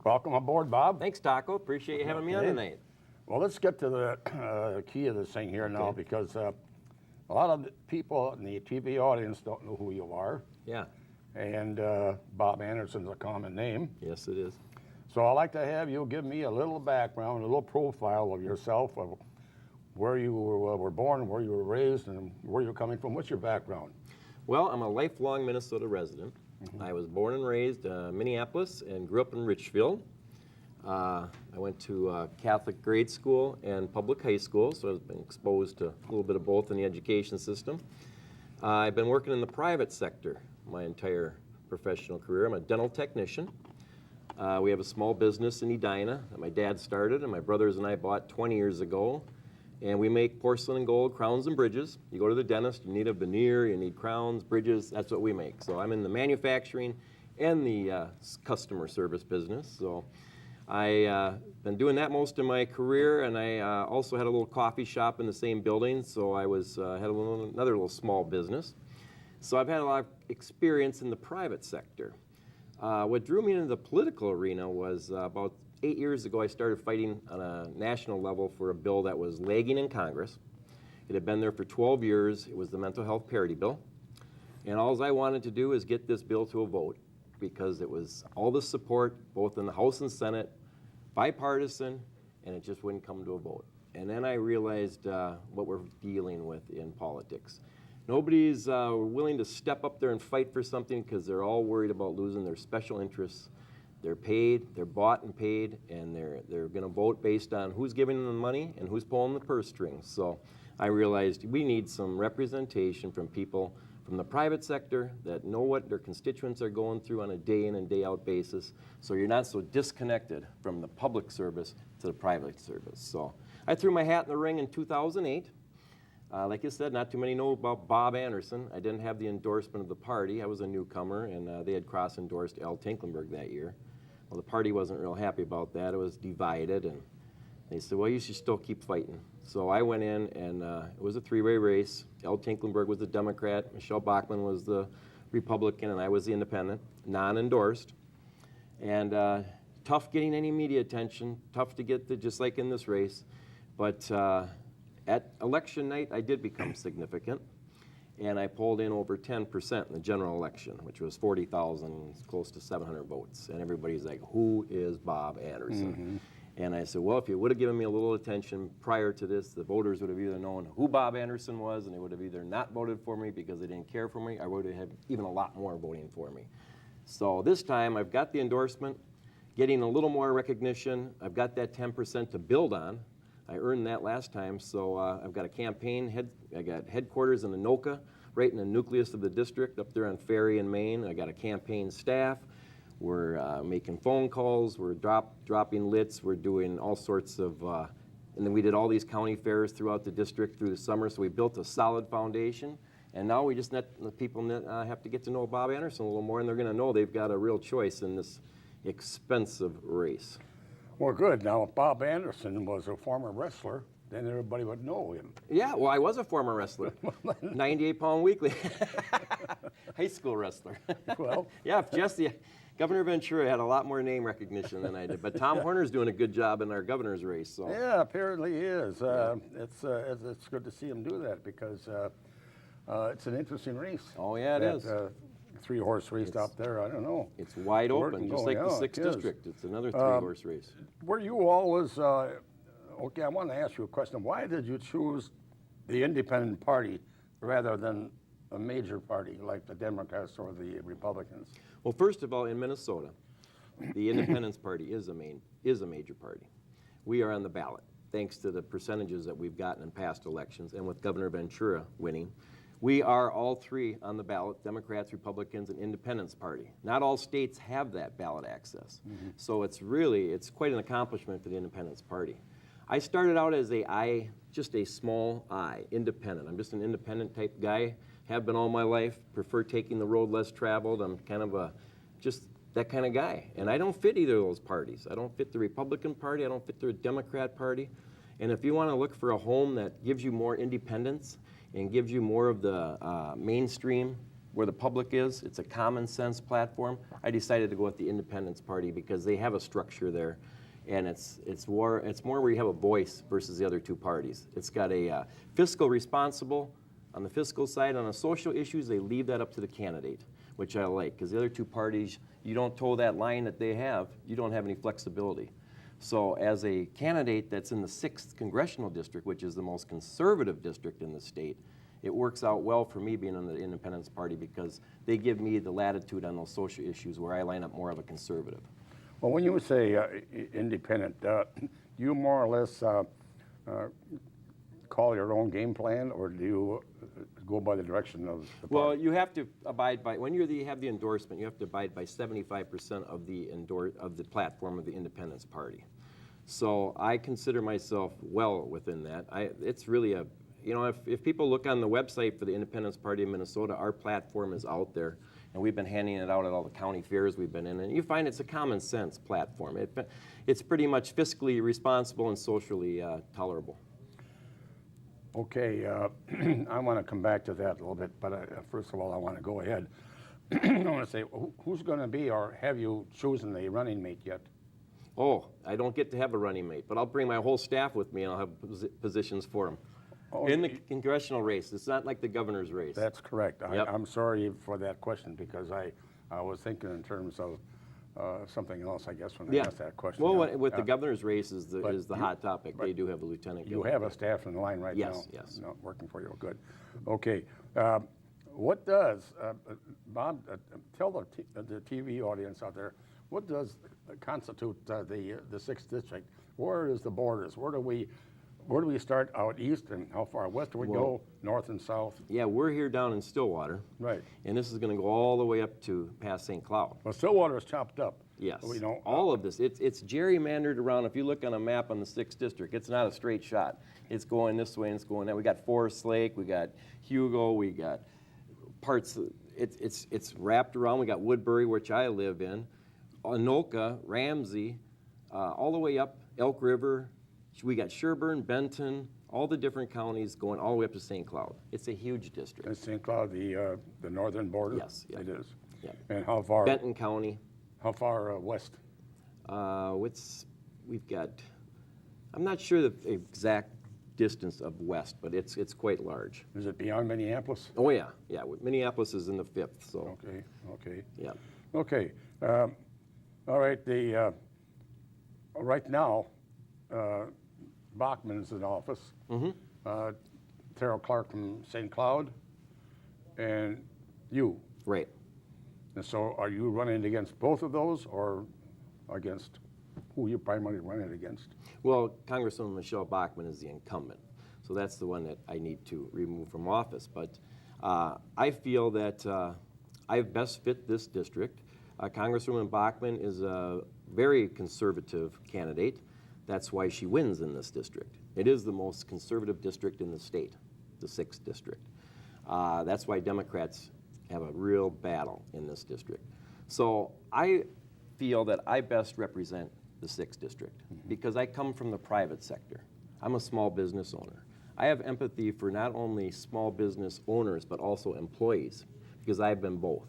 Welcome aboard, Bob. Thanks, Taco. Appreciate you having me on tonight. Well, let's get to the key of this thing here now, because a lot of the people in the TV audience don't know who you are. Yeah. And Bob Anderson's a common name. Yes, it is. So I'd like to have you give me a little background, a little profile of yourself, of where you were born, where you were raised, and where you're coming from. What's your background? Well, I'm a lifelong Minnesota resident. I was born and raised in Minneapolis and grew up in Richfield. I went to Catholic grade school and public high school, so I've been exposed to a little bit of both in the education system. I've been working in the private sector my entire professional career. I'm a dental technician. We have a small business in Edina that my dad started and my brothers and I bought 20 years ago. And we make porcelain and gold crowns and bridges. You go to the dentist, you need a veneer, you need crowns, bridges, that's what we make. So I'm in the manufacturing and the customer service business. So I've been doing that most of my career, and I also had a little coffee shop in the same building, so I was had another little small business. So I've had a lot of experience in the private sector. What drew me into the political arena was about 8 years ago, I started fighting on a national level for a bill that was lagging in Congress. It had been there for 12 years. It was the mental health parity bill. And all I wanted to do is get this bill to a vote, because it was all the support, both in the House and Senate, bipartisan, and it just wouldn't come to a vote. And then I realized what we're dealing with in politics. Nobody's willing to step up there and fight for something because they're all worried about losing their special interests. They're paid, they're bought and paid, and they're going to vote based on who's giving them the money and who's pulling the purse strings. So I realized we need some representation from people from the private sector that know what their constituents are going through on a day in and day out basis, so you're not so disconnected from the public service to the private service. So I threw my hat in the ring in 2008. Like you said, not too many know about Bob Anderson. I didn't have the endorsement of the party. I was a newcomer, and they had cross-endorsed Al Tinklenberg that year. Well, the party wasn't real happy about that. It was divided, and they said, well, you should still keep fighting. So I went in, and it was a three-way race. Al Tinklenberg was the Democrat, Michelle Bachmann was the Republican, and I was the independent, non-endorsed. And tough getting any media attention, tough to get just like in this race. But at election night, I did become significant. And I polled in over 10% in the general election, which was 40,000, close to 700 votes. And everybody's like, who is Bob Anderson? And I said, well, if you would have given me a little attention prior to this, the voters would have either known who Bob Anderson was, and they would have either not voted for me because they didn't care for me, or would have had even a lot more voting for me. So this time, I've got the endorsement, getting a little more recognition. I've got that 10% to build on. I earned that last time, so I've got a campaign. I got headquarters in Anoka, right in the nucleus of the district, up there on Ferry in Maine. I got a campaign staff. We're making phone calls. We're dropping lits. We're doing all sorts of, and then we did all these county fairs throughout the district through the summer. So we built a solid foundation, and now we just let the people have to get to know Bob Anderson a little more, and they're going to know they've got a real choice in this expensive race. Well, good. Now, if Bob Anderson was a former wrestler, then everybody would know him. Yeah, well, I was a former wrestler. 98-pound weekly. High school wrestler. Well. Yeah, Governor Ventura had a lot more name recognition than I did. But Tom Horner's doing a good job in our governor's race. So. Yeah, apparently he is. It's good to see him do that, because it's an interesting race. Oh, yeah, it is. Three-horse race out there, I don't know. It's wide open, just like the 6th district. It's another three-horse race. Were you always, okay, I want to ask you a question. Why did you choose the independent party rather than a major party like the Democrats or the Republicans? Well, first of all, in Minnesota, the Independence Party is a major party. We are on the ballot, thanks to the percentages that we've gotten in past elections, and with Governor Ventura winning. We are all three on the ballot, Democrats, Republicans, and Independence Party. Not all states have that ballot access. So it's quite an accomplishment for the Independence Party. I started out as just a small I, independent. I'm just an independent type guy, have been all my life, prefer taking the road less traveled. I'm kind of just that kind of guy. And I don't fit either of those parties. I don't fit the Republican Party, I don't fit the Democrat Party. And if you want to look for a home that gives you more independence and gives you more of the mainstream where the public is. It's a common sense platform. I decided to go with the Independence Party because they have a structure there, and it's more where you have a voice versus the other two parties. It's got a fiscal responsible on the fiscal side. On the social issues, they leave that up to the candidate, which I like, because the other two parties, you don't toe that line that they have, you don't have any flexibility. So as a candidate that's in the 6th Congressional District, which is the most conservative district in the state, it works out well for me being on the Independence Party because they give me the latitude on those social issues where I line up more of a conservative. Well, when you say independent, do you more or less call your own game plan, or do you go by the direction of the Well, party? you have to abide by, when you have the endorsement, you have to abide by 75% of the platform of the Independence Party. So I consider myself well within that. It's really a, if people look on the website for the Independence Party of Minnesota, our platform is out there, and we've been handing it out at all the county fairs we've been in, and you find it's a common sense platform. It's pretty much fiscally responsible and socially tolerable. Okay, I want to come back to that a little bit, but first of all, I want to go ahead. I want to say, who's going to be, or have you chosen a running mate yet? Oh, I don't get to have a running mate, but I'll bring my whole staff with me and I'll have positions for them. Oh, In the congressional race, it's not like the governor's race. That's correct. Yep. I'm sorry for that question because I was thinking in terms of something else, I guess, when I asked that question. Well, with the governor's race is the hot topic. but They do have a lieutenant You governor. have a staff in the line right now? Yes. No, working for you, good. Okay, what does, Bob, tell the TV audience out there, what does constitute the 6th district? Where is the borders? Where do we start out east, and how far west do we go, north and south? Yeah, we're here down in Stillwater. Right. And this is going to go all the way up to past St. Cloud. Well, Stillwater is chopped up. Yes. We know. All of this. It's gerrymandered around. If you look on a map on the 6th district, it's not a straight shot. It's going this way and it's going that. We got Forest Lake, we got Hugo, we got parts. It's wrapped around. We got Woodbury, which I live in, Anoka, Ramsey, all the way up Elk River. We got Sherburne, Benton, all the different counties going all the way up to St. Cloud. It's a huge district. Is St. Cloud the northern border? Yes, yeah. It is. Yeah. And how far? Benton County. How far west? We've got, I'm not sure the exact distance of west, but it's quite large. Is it beyond Minneapolis? Oh yeah. Minneapolis is in the 5th, so. Okay. Yeah. Okay. All right. Right now, Bachmann is in office. Mm-hmm. Terrell Clark from St. Cloud, and you. Right. And so, are you running against both of those, or against who you primarily running against? Well, Congresswoman Michelle Bachmann is the incumbent, so that's the one that I need to remove from office. But I feel that I best fit this district. Congresswoman Bachmann is a very conservative candidate. That's why she wins in this district. It is the most conservative district in the state, the 6th district. That's why Democrats have a real battle in this district. So I feel that I best represent the 6th district because I come from the private sector. I'm a small business owner. I have empathy for not only small business owners but also employees because I've been both.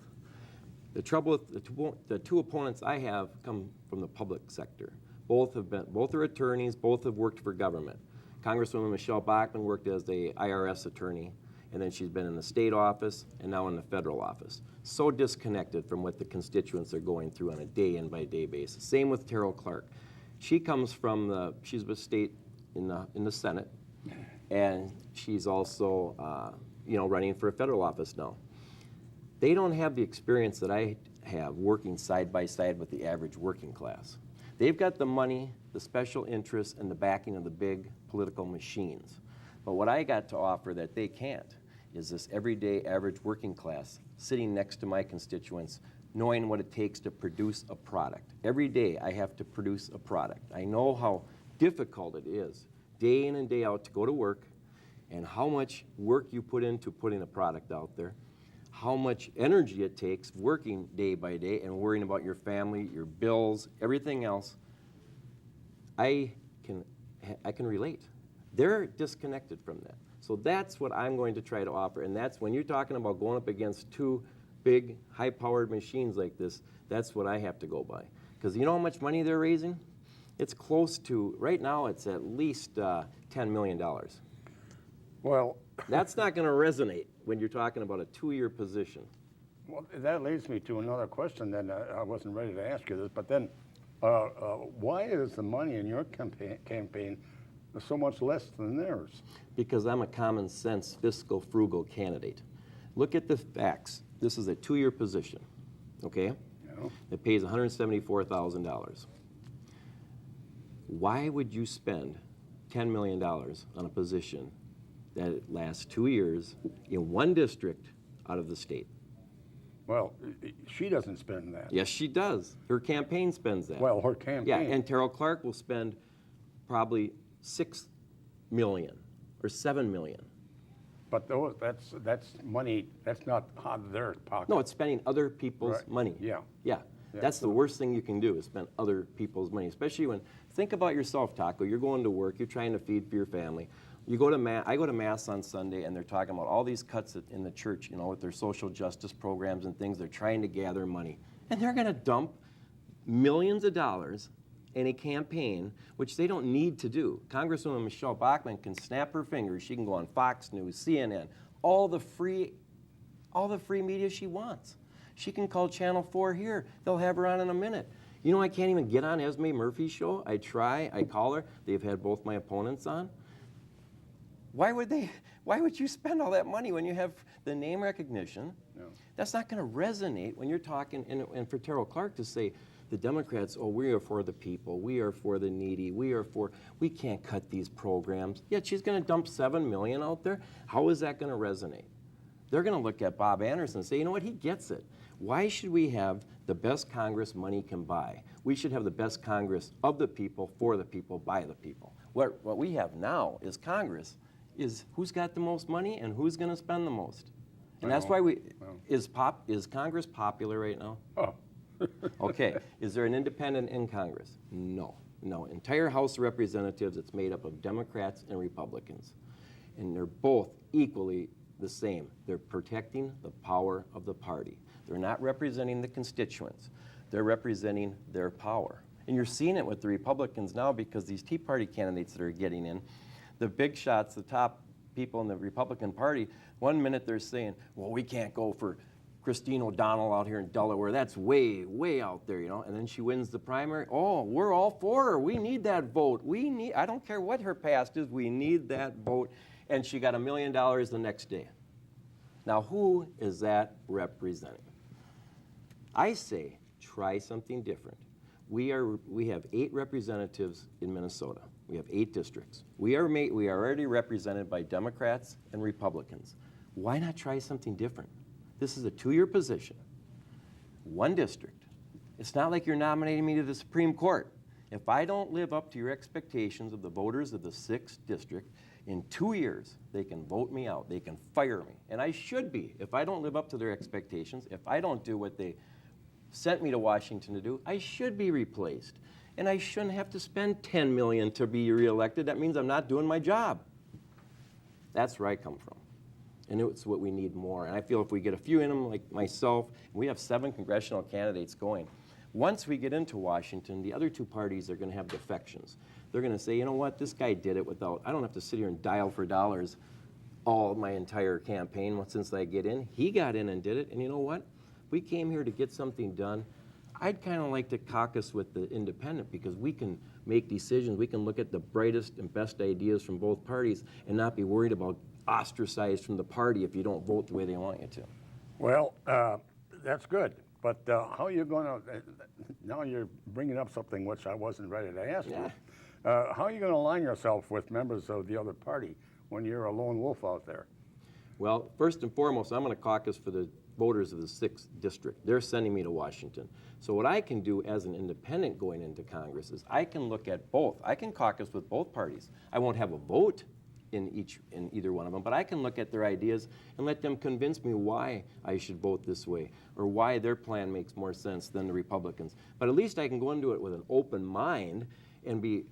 The trouble with the two opponents I have come from the public sector. Both are attorneys, both have worked for government. Congresswoman Michelle Bachmann worked as the IRS attorney, and then she's been in the state office and now in the federal office. So disconnected from what the constituents are going through on a day-in-by-day basis. Same with Terrell Clark. She comes from she's with state in the Senate, and she's also running for a federal office now. They don't have the experience that I have working side by side with the average working class. They've got the money, the special interests, and the backing of the big political machines. But what I got to offer that they can't is this everyday average working class sitting next to my constituents, knowing what it takes to produce a product. Every day I have to produce a product. I know how difficult it is, day in and day out, to go to work, and how much work you put into putting a product out there, how much energy it takes working day by day and worrying about your family, your bills, everything else. I can relate. They're disconnected from that. So that's what I'm going to try to offer, and that's when you're talking about going up against two big, high-powered machines like this, that's what I have to go by. Because you know how much money they're raising? It's close to, right now it's at least $10 million. Well, That's not going to resonate when you're talking about a 2-year position. well, that leads me to another question then. I wasn't ready to ask you this, but then why is the money in your campaign so much less than theirs? Because I'm a common sense, fiscal, frugal candidate. Look at the facts. This is a 2-year position, okay? You It pays $174,000. Why would you spend $10 million on a position that lasts 2 years in one district out of the state? Well, she doesn't spend that. Yes, she does. Her campaign spends that. Well, her campaign. Yeah, and Terrell Clark will spend probably $6 million or $7 million. But that's money, that's not out of their pocket. No, it's spending other people's Right. money. Yeah. Yeah. That's the worst thing you can do is spend other people's money, especially when, think about yourself, Taco. You're going to work, you're trying to feed for your family. You go to I go to Mass on Sunday, and they're talking about all these cuts in the church, you know, with their social justice programs and things. They're trying to gather money. And they're going to dump millions of dollars in a campaign, which they don't need to do. Congresswoman Michelle Bachmann can snap her fingers. She can go on Fox News, CNN, all the free media she wants. She can call Channel 4 here. They'll have her on in a minute. You know, I can't even get on Esme Murphy's show. I try, I call her. They've had both my opponents on. Why would you spend all that money when you have the name recognition? No. That's not going to resonate when you're talking, and for Terrell Clark to say, the Democrats, oh, we are for the people, we are for the needy, we can't cut these programs. Yet she's going to dump $7 million out there. How is that going to resonate? They're going to look at Bob Anderson and say, you know what, he gets it. Why should we have the best Congress money can buy? We should have the best Congress of the people, for the people, by the people. What we have now is Congress is who's got the most money and who's going to spend the most. And that's why is Congress popular right now? Oh. Okay. Is there an independent in Congress? No. No. Entire House of Representatives, it's made up of Democrats and Republicans. And they're both equally the same. They're protecting the power of the party. They're not representing the constituents. They're representing their power. And you're seeing it with the Republicans now because these Tea Party candidates that are getting in, the big shots, the top people in the Republican Party, one minute they're saying, well, we can't go for Christine O'Donnell out here in Delaware. That's way, way out there, you know. And then she wins the primary. Oh, we're all for her. We need that vote. I don't care what her past is, we need that vote. And she got $1 million the next day. Now, who is that representing? I say, try something different. We have 8 representatives in Minnesota. We have 8 districts. We are already represented by Democrats and Republicans. Why not try something different? This is a 2-year position, 1 district. It's not like you're nominating me to the Supreme Court. If I don't live up to your expectations of the voters of the 6th district, in 2 years, they can vote me out. They can fire me. And I should be. If I don't live up to their expectations, if I don't do what they sent me to Washington to do, I should be replaced. And I shouldn't have to spend $10 million to be reelected. That means I'm not doing my job. That's where I come from. And it's what we need more. And I feel if we get a few in them, like myself, we have 7 congressional candidates going. Once we get into Washington, the other 2 parties are going to have defections. They're going to say, you know what, this guy did it without, I don't have to sit here and dial for dollars all my entire campaign since I get in. He got in and did it. And you know what? We came here to get something done. I'd kind of like to caucus with the independent because we can make decisions. We can look at the brightest and best ideas from both parties and not be worried about ostracized from the party if you don't vote the way they want you to. Well, that's good. But how are you going to, now you're bringing up something which I wasn't ready to ask you. How are you going to align yourself with members of the other party when you're a lone wolf out there? Well, first and foremost, I'm going to caucus for the voters of the 6th district. They're sending me to Washington. So what I can do as an independent going into Congress is I can look at both. I can caucus with both parties. I won't have a vote in either one of them, but I can look at their ideas and let them convince me why I should vote this way or why their plan makes more sense than the Republicans. But at least I can go into it with an open mind and be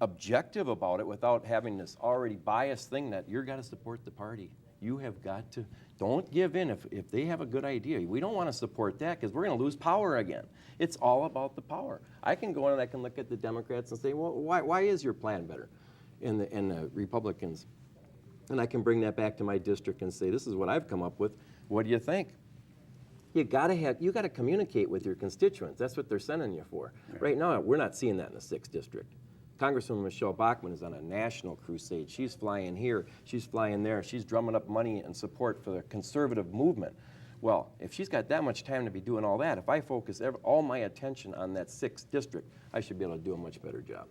objective about it without having this already biased thing that you're got to support the party. You have got to, don't give in if they have a good idea. We don't want to support that because we're going to lose power again. It's all about the power. I can go in and I can look at the Democrats and say, well, why is your plan better? And the Republicans. And I can bring that back to my district and say, this is what I've come up with. What do you think? You gotta communicate with your constituents. That's what they're sending you for. Yeah. Right now, we're not seeing that in the 6th district. Congresswoman Michelle Bachmann is on a national crusade. She's flying here, she's flying there, she's drumming up money and support for the conservative movement. Well, if she's got that much time to be doing all that, if I focus all my attention on that 6th district, I should be able to do a much better job.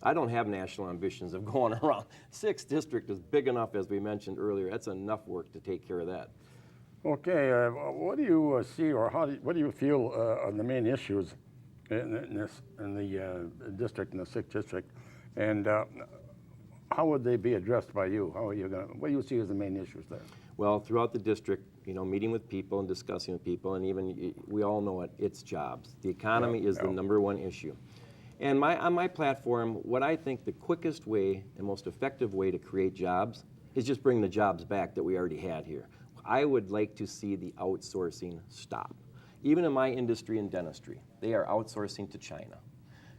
I don't have national ambitions of going around. 6th district is big enough, as we mentioned earlier. That's enough work to take care of that. Okay, what do you see, or what do you feel are the main issues in the district, in the 6th district, and how would they be addressed by you? What do you see as the main issues there? Well, throughout the district, meeting with people and discussing with people, and even we all know it's jobs. The economy is the #1 issue. And on my platform, what I think the quickest way and most effective way to create jobs is just bring the jobs back that we already had here. I would like to see the outsourcing stop. Even in my industry in dentistry, they are outsourcing to China.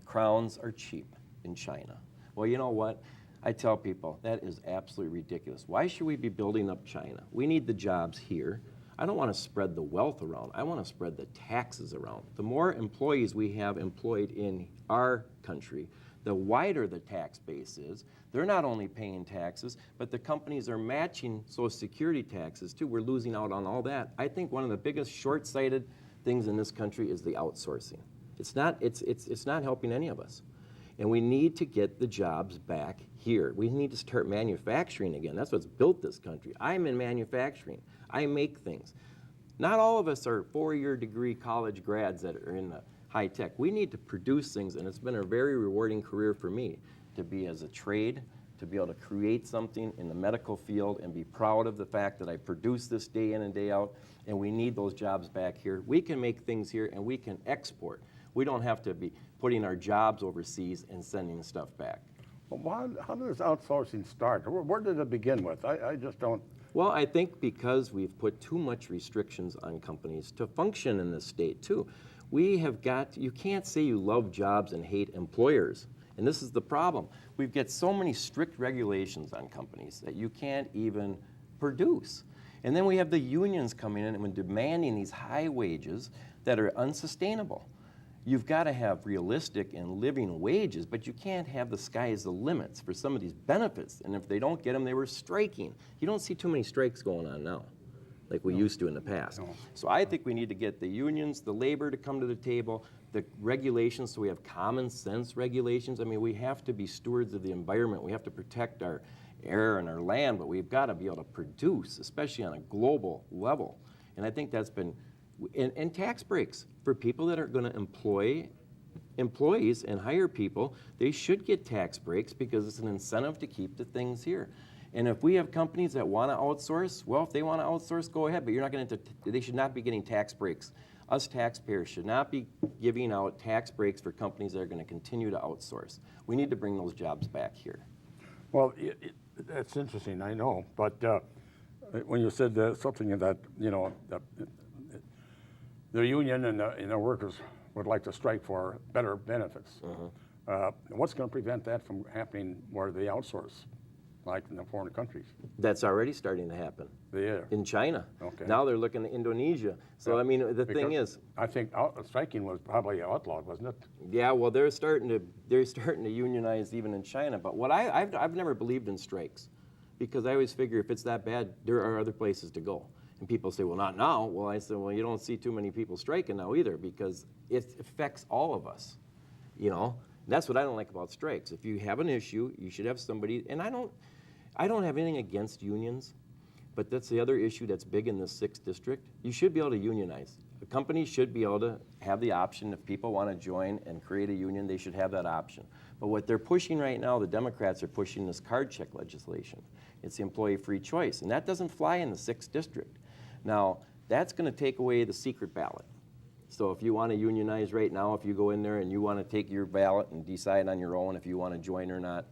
Crowns are cheap in China. Well, you know what? I tell people that is absolutely ridiculous. Why should we be building up China? We need the jobs here. I don't want to spread the wealth around. I want to spread the taxes around. The more employees we have employed in our country, the wider the tax base is. They're not only paying taxes, but the companies are matching Social Security taxes too. We're losing out on all that. I think one of the biggest short-sighted things in this country is the outsourcing. It's not helping any of us. And we need to get the jobs back here. We need to start manufacturing again. That's what's built this country. I'm in manufacturing. I make things. Not all of us are 4-year degree college grads that are in the high tech. We need to produce things, and it's been a very rewarding career for me to be as a trade, to be able to create something in the medical field and be proud of the fact that I produce this day in and day out, and we need those jobs back here. We can make things here, and we can export. We don't have to be putting our jobs overseas and sending stuff back. Well, how does outsourcing start? Where did it begin with? I just don't. Well, I think because we've put too much restrictions on companies to function in this state, too. You can't say you love jobs and hate employers. And this is the problem. We've got so many strict regulations on companies that you can't even produce. And then we have the unions coming in and demanding these high wages that are unsustainable. You've got to have realistic and living wages, but you can't have the sky is the limits for some of these benefits. And if they don't get them, they were striking. You don't see too many strikes going on now, like we used to in the past. No. So I think we need to get the unions, the labor to come to the table, the regulations, so we have common sense regulations. I mean, we have to be stewards of the environment. We have to protect our air and our land, but we've got to be able to produce, especially on a global level. And I think that's been, and tax breaks for people that are going to employ employees and hire people. They should get tax breaks because it's an incentive to keep the things here. And if we have companies that want to outsource, well, if they want to outsource, go ahead, but you're not going to, they should not be getting tax breaks. Us taxpayers should not be giving out tax breaks for companies that are going to continue to outsource. We need to bring those jobs back here. Well, that's interesting, I know, but when you said something that, the union and the workers would like to strike for better benefits. What's going to prevent that from happening where they outsource, like in the foreign countries? That's already starting to happen. Yeah. In China. Okay. Now they're looking at Indonesia. So, yeah. I mean, the thing is, I think striking was probably outlawed, wasn't it? Yeah, well, they're starting to unionize even in China. But what I've never believed in strikes, because I always figure if it's that bad, there are other places to go. And people say, well, not now. Well, I said, well, you don't see too many people striking now either, because it affects all of us, And that's what I don't like about strikes. If you have an issue, you should have somebody, and I don't have anything against unions, but that's the other issue that's big in the 6th district. You should be able to unionize. A company should be able to have the option, if people want to join and create a union, they should have that option. But what they're pushing right now, the Democrats are pushing this card check legislation. It's the employee free choice, and that doesn't fly in the 6th district. Now, that's going to take away the secret ballot. So if you want to unionize right now, if you go in there and you want to take your ballot and decide on your own if you want to join or not,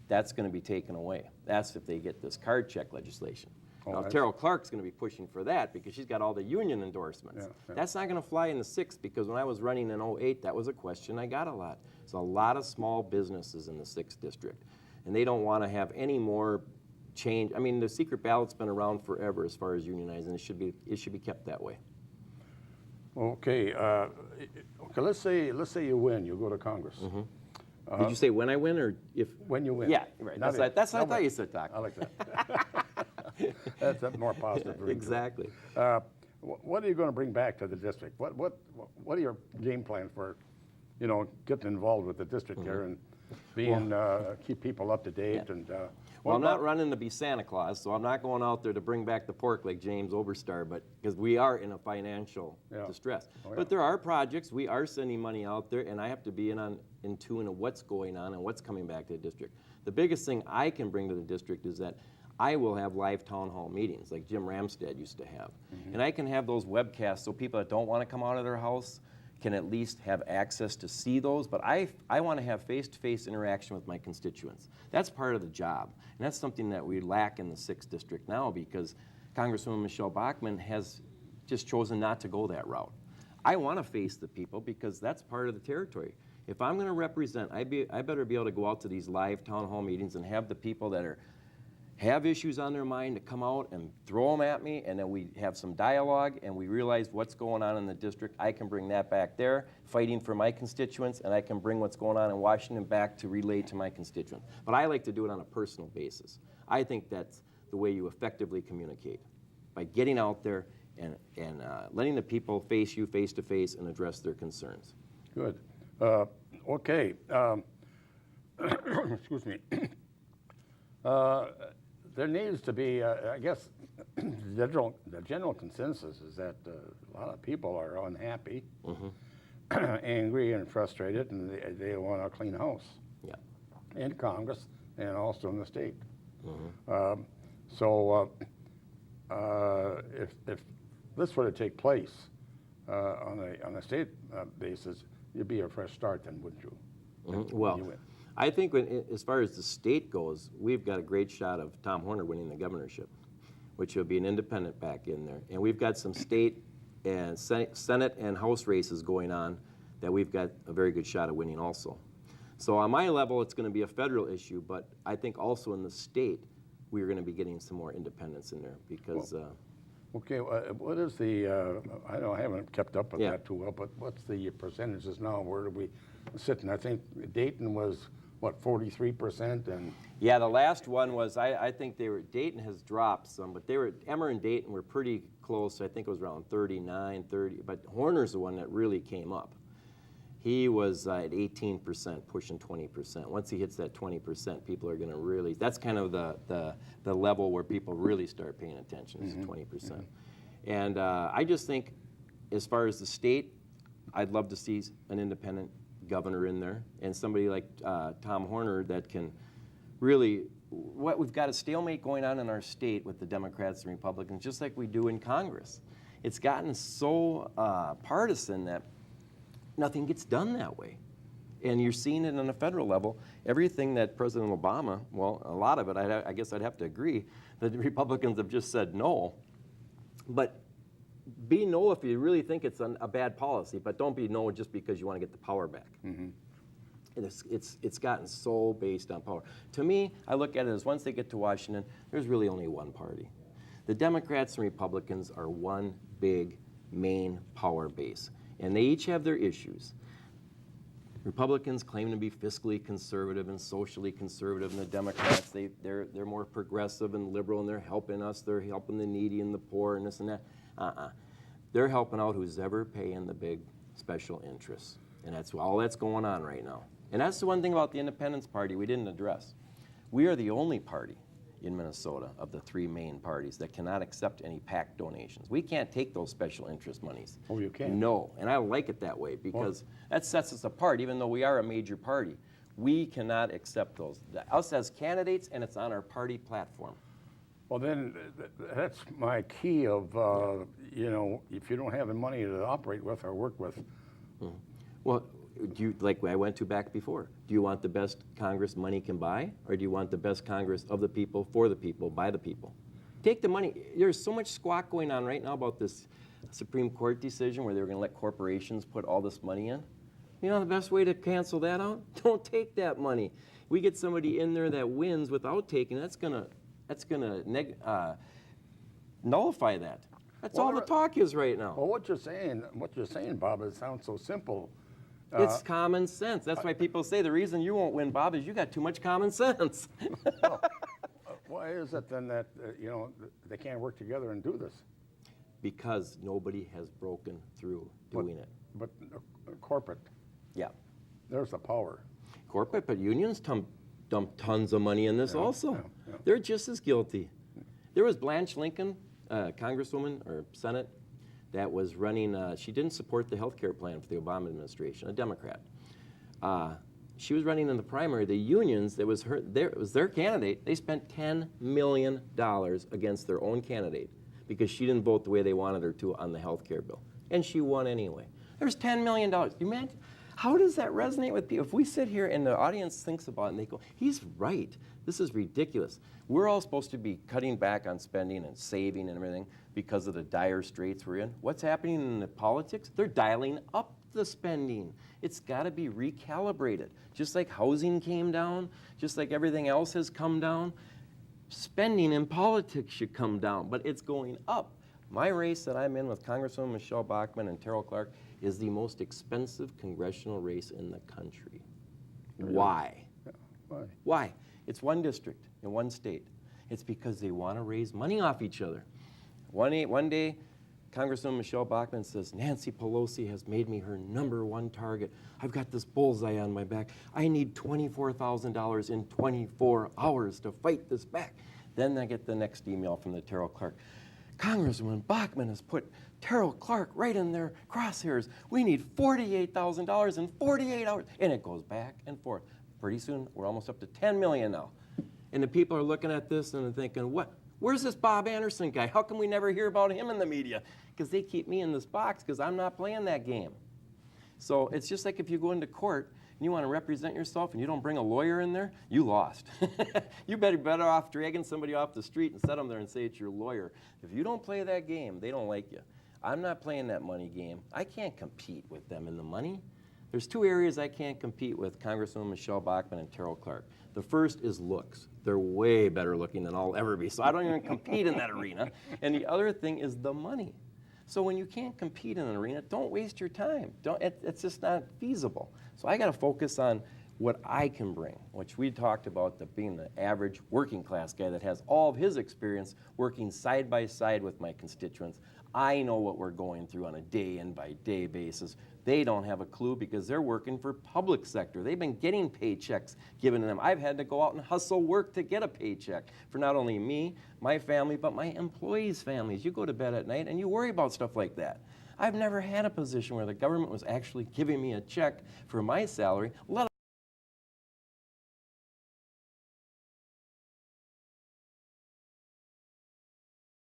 that's going to be taken away. That's if they get this card check legislation. Oh, Now, that's- Terrell Clark's going to be pushing for that because she's got all the union endorsements. Yeah, yeah. That's not going to fly in the 6th because when I was running in '08, that was a question I got a lot. There's a lot of small businesses in the 6th district, and they don't want to have any more change. I mean, the secret ballot's been around forever as far as unionizing. It should be kept that way. Okay, okay, let's say you win, you go to Congress. Did you say when I win or if? When you win. Yeah, right. Not That's if. what I thought you said, Doc. I like that. That's a more positive. ring to it. Exactly. What are you going to bring back to the district? What are your game plans for, getting involved with the district here and being keep people up to date and. Well, I'm not running to be Santa Claus, so I'm not going out there to bring back the pork like James Oberstar, but because we are in a financial distress. Oh, But there are projects, we are sending money out there, and I have to be in tune of what's going on and what's coming back to the district. The biggest thing I can bring to the district is that I will have live town hall meetings like Jim Ramstad used to have. And I can have those webcasts so people that don't want to come out of their house can at least have access to see those, but I want to have face-to-face interaction with my constituents. That's part of the job, and that's something that we lack in the 6th district now because Congresswoman Michelle Bachmann has just chosen not to go that route. I want to face the people because that's part of the territory. If I'm going to represent, I better be able to go out to these live town hall meetings and have the people that have issues on their mind to come out and throw them at me, and then we have some dialogue and we realize what's going on in the district. I can bring that back there, fighting for my constituents, and I can bring what's going on in Washington back to relay to my constituents. But I like to do it on a personal basis. I think that's the way you effectively communicate, by getting out there and letting the people face you face to face and address their concerns. Good. Okay. Excuse me. There needs to be, I guess, the general consensus is that a lot of people are unhappy, angry and frustrated, and they want a clean house. Yeah. In Congress and also in the state. If this were to take place on a state basis, it'd be a fresh start then, wouldn't you? Well, You win. I think as far as the state goes, we've got a great shot of Tom Horner winning the governorship, which will be an independent back in there. And we've got some state and Senate and House races going on that we've got a very good shot of winning also. So on my level, it's going to be a federal issue, but I think also in the state, we're going to be getting some more independence in there because... Okay, what is the, I haven't kept up with Yeah. that too well, but what's the percentages now? Where do we sit? And I think Dayton was, what, 43%? And Yeah, the last one was, I think Dayton has dropped some, but Emmer and Dayton were pretty close. I think it was around 39, 30, but Horner's the one that really came up. He was at 18%, pushing 20%. Once he hits that 20%, people are going to really, that's kind of the level where people really start paying attention, is 20%. And I just think, as far as the state, I'd love to see an independent governor in there and somebody like Tom Horner that can really, we've got a stalemate going on in our state with the Democrats and Republicans, just like we do in Congress. It's gotten so partisan that nothing gets done that way. And you're seeing it on a federal level. Everything that President Obama, well, a lot of it, I guess I'd have to agree, that the Republicans have just said no. But be no if you really think it's a bad policy, but don't be no just because you want to get the power back. It's gotten so based on power. To me, I look at it as once they get to Washington, there's really only one party. The Democrats and Republicans are one big main power base. And they each have their issues. Republicans claim to be fiscally conservative and socially conservative, and the Democrats, they're more progressive and liberal, and they're helping us. They're helping the needy and the poor and this and that. They're helping out who's ever paying the big special interests. And that's all that's going on right now. And that's the one thing about the Independence Party we didn't address. We are the only party in Minnesota of the three main parties that cannot accept any PAC donations. We can't take those special interest monies. Oh, you can't? No, and I like it that way because that sets us apart. Even though we are a major party, we cannot accept those. Us as candidates, and it's on our party platform. well, then that's my key of, if you don't have the money to operate with or work with. Well, do you, like I went to back before, do you want the best Congress money can buy, or do you want the best Congress of the people, for the people, by the people? Take the money. There's so much squawk going on right now about this Supreme Court decision where they were going to let corporations put all this money in. You know the best way to cancel that out? Don't take that money. We get somebody in there that wins without taking. That's gonna nullify that. That's all the talk is right now. Well, what you're saying, Bob, it sounds so simple. It's common sense. That's why people say the reason you won't win, Bob, is you got too much common sense. Well, why is it then that they can't work together and do this? Because nobody has broken through doing it. But corporate, Yeah. there's the power. Corporate, but unions dump tons of money in this also. yeah. They're just as guilty. There was Blanche Lincoln, Congresswoman or Senate, that was running, she didn't support the health care plan for the Obama administration, a Democrat. She was running in the primary. The unions, it was their candidate, they spent $10 million against their own candidate because she didn't vote the way they wanted her to on the health care bill. And she won anyway. There's $10 million. You imagine? How does that resonate with people? If we sit here and the audience thinks about it and they go, he's right. This is ridiculous. We're all supposed to be cutting back on spending and saving and everything because of the dire straits we're in. What's happening in the politics? They're dialing up the spending. It's got to be recalibrated. Just like housing came down, just like everything else has come down, spending in politics should come down, but it's going up. My race that I'm in with Congresswoman Michelle Bachmann and Terrell Clark is the most expensive congressional race in the country. Why? Yeah. Why? Why? It's one district in one state. It's because they want to raise money off each other. One day, Congresswoman Michelle Bachmann says, Nancy Pelosi has made me her #1 target. I've got this bullseye on my back. I need $24,000 in 24 hours to fight this back. Then I get the next email from the Terrell Clark. Congresswoman Bachmann has put Terrell Clark right in their crosshairs. We need $48,000 in 48 hours. And it goes back and forth. Pretty soon, we're almost up to $10 million now. And the people are looking at this and they're thinking, what? Where's this Bob Anderson guy? How come we never hear about him in the media? Because they keep me in this box because I'm not playing that game. So it's just like if you go into court and you want to represent yourself and you don't bring a lawyer in there, you lost. You better off dragging somebody off the street and set them there and say it's your lawyer. If you don't play that game, they don't like you. I'm not playing that money game. I can't compete with them in the money. There's two areas I can't compete with Congresswoman Michelle Bachmann and Terrell Clark. The first is looks. They're way better looking than I'll ever be, so I don't even compete in that arena. And the other thing is the money. So when you can't compete in an arena, don't waste your time. It's just not feasible. So I got to focus on what I can bring, which we talked about being the average working class guy that has all of his experience working side by side with my constituents. I know what we're going through on a day in by day basis. They don't have a clue because they're working for public sector. They've been getting paychecks given to them. I've had to go out and hustle work to get a paycheck for not only me, my family, but my employees' families. You go to bed at night and you worry about stuff like that. I've never had a position where the government was actually giving me a check for my salary, let